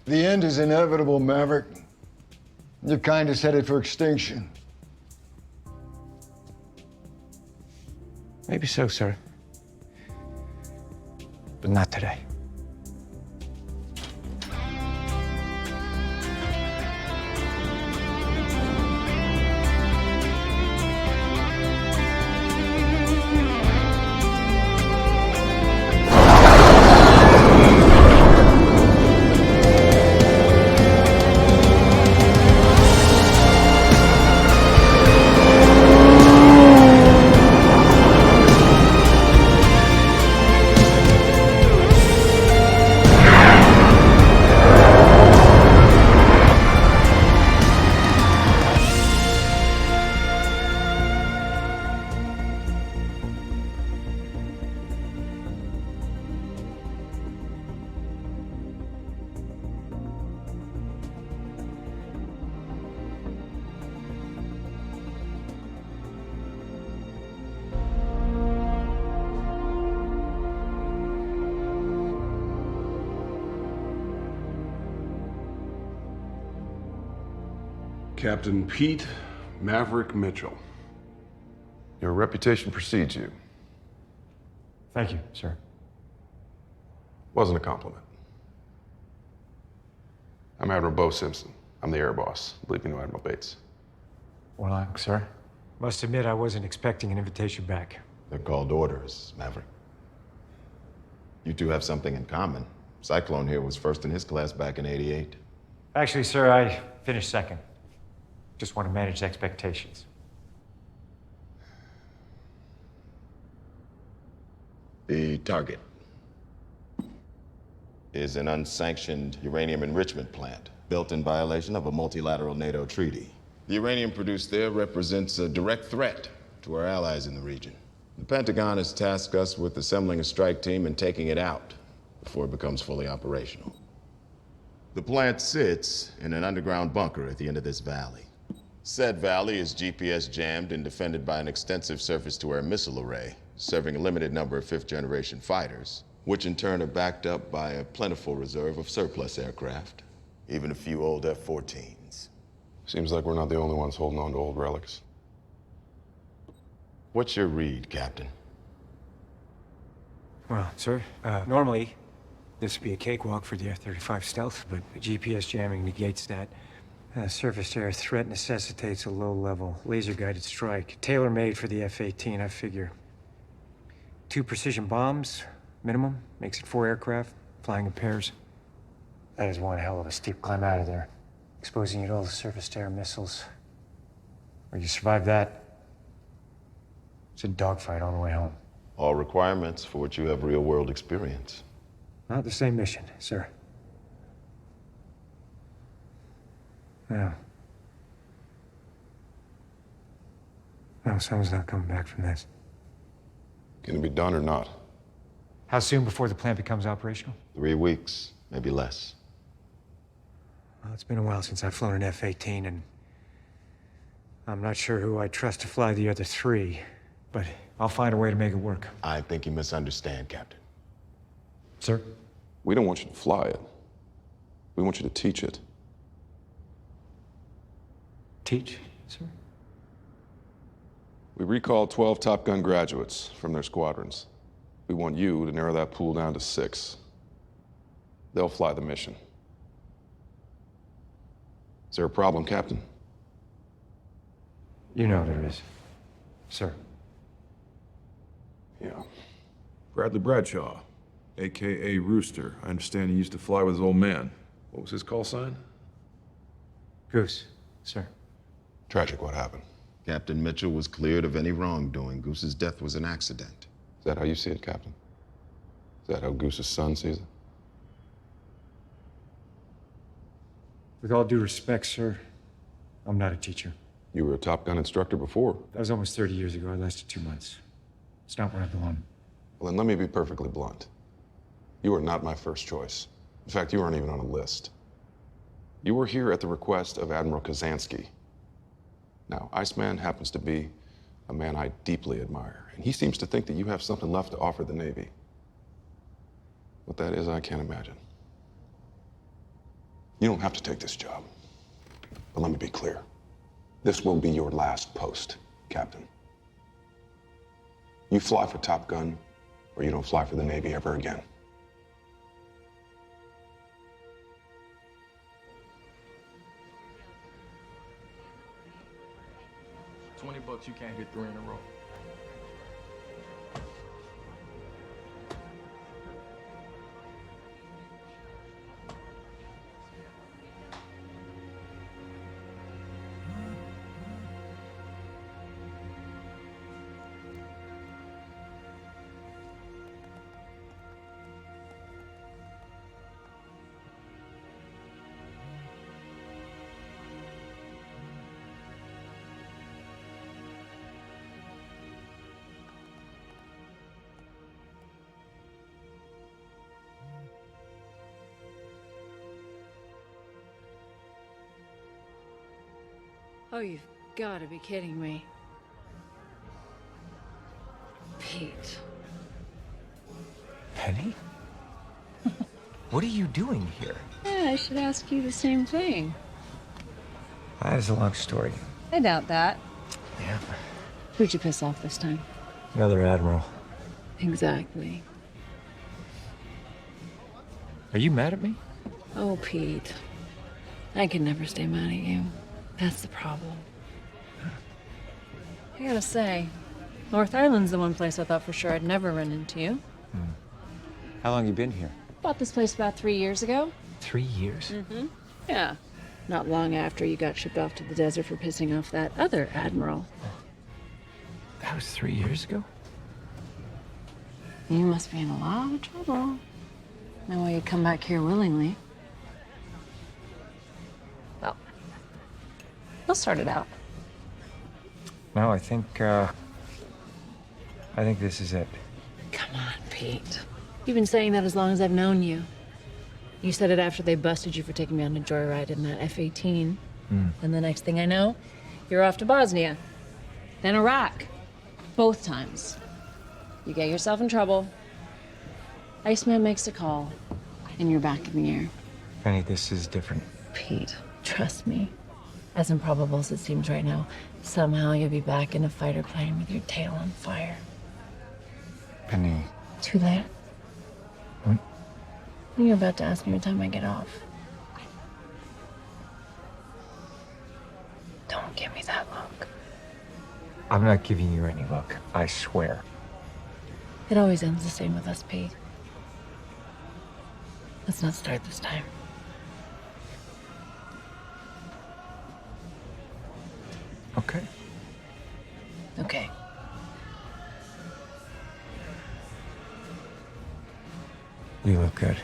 The end is inevitable, Maverick. Your kind is headed for extinction. Maybe so, sir. But not today. Captain Pete Maverick Mitchell. Your reputation precedes you. Thank you, sir. Wasn't a compliment. I'm Admiral Bo Simpson. I'm the air boss. Believe me, no Admiral Bates. Well, sir, must admit I wasn't expecting an invitation back. They're called orders, Maverick. You two have something in common. Cyclone here was first in his class back in '88. Actually, sir, I finished second. Just want to manage expectations. The target is an unsanctioned uranium enrichment plant built in violation of a multilateral NATO treaty. The uranium produced there represents a direct threat to our allies in the region. The Pentagon has tasked us with assembling a strike team and taking it out before it becomes fully operational. The plant sits in an underground bunker at the end of this valley. Said valley is GPS jammed and defended by an extensive surface-to-air missile array, serving a limited number of fifth-generation fighters, which in turn are backed up by a plentiful reserve of surplus aircraft, even a few old F-14s. Seems like we're not the only ones holding on to old relics. What's your read, Captain? Well, sir, normally this would be a cakewalk for the F-35 stealth, but GPS jamming negates that. Surface-to-air threat necessitates a low-level, laser-guided strike, tailor-made for the F-18, I figure. 2 precision bombs, minimum, makes it 4 aircraft, flying in pairs. That is one hell of a steep climb out of there, exposing you to all the surface-to-air missiles. Or you survive that, it's a dogfight on the way home. All requirements for which you have real-world experience. Not the same mission, sir. No. No, someone's not coming back from this. Gonna be done or not? How soon before the plant becomes operational? 3 weeks, maybe less. Well, it's been a while since I've flown an F-18, and I'm not sure who I'd trust to fly the other 3, but I'll find a way to make it work. I think you misunderstand, Captain. Sir? We don't want you to fly it. We want you to teach it. Teach, sir? We recalled 12 Top Gun graduates from their squadrons. We want you to narrow that pool down to 6. They'll fly the mission. Is there a problem, Captain? You know there is, sir. Yeah. Bradley Bradshaw, a.k.a. Rooster. I understand he used to fly with his old man. What was his call sign? Goose, sir. Tragic what happened. Captain Mitchell was cleared of any wrongdoing. Goose's death was an accident. Is that how you see it, Captain? Is that how Goose's son sees it? With all due respect, sir, I'm not a teacher. You were a Top Gun instructor before. That was almost 30 years ago. I lasted 2 months. It's not where I belong. Well, then let me be perfectly blunt. You are not my first choice. In fact, you aren't even on a list. You were here at the request of Admiral Kazansky. Now, Iceman happens to be a man I deeply admire, and he seems to think that you have something left to offer the Navy. What that is, I can't imagine. You don't have to take this job. But let me be clear. This will be your last post, Captain. You fly for Top Gun, or you don't fly for the Navy ever again. $20, you can't get 3 in a row. Oh, you've got to be kidding me. Pete. Penny? What are you doing here? Yeah, I should ask you the same thing. That is a long story. I doubt that. Yeah. Who'd you piss off this time? Another admiral. Exactly. Are you mad at me? Oh, Pete. I can never stay mad at you. That's the problem. I gotta say, North Island's the one place I thought for sure I'd never run into you. How long you been here? Bought this place about 3 years ago. 3 years? Yeah. Not long after you got shipped off to the desert for pissing off that other admiral. That was 3 years ago? You must be in a lot of trouble. No way you'd come back here willingly. Well, we'll sort it out. No, I think this is it. Come on, Pete. You've been saying that as long as I've known you. You said it after they busted you for taking me on a joyride in that F-18. And the next thing I know, you're off to Bosnia. Then Iraq. Both times. You get yourself in trouble. Iceman makes a call, and you're back in the air. Penny, this is different. Pete, trust me. As improbable as it seems right now, somehow you'll be back in a fighter plane with your tail on fire. Penny. Too late. What? You're about to ask me what time I get off. Don't give me that look. I'm not giving you any look. I swear. It always ends the same with us, Pete. Let's not start this time. Okay. Okay. You look good.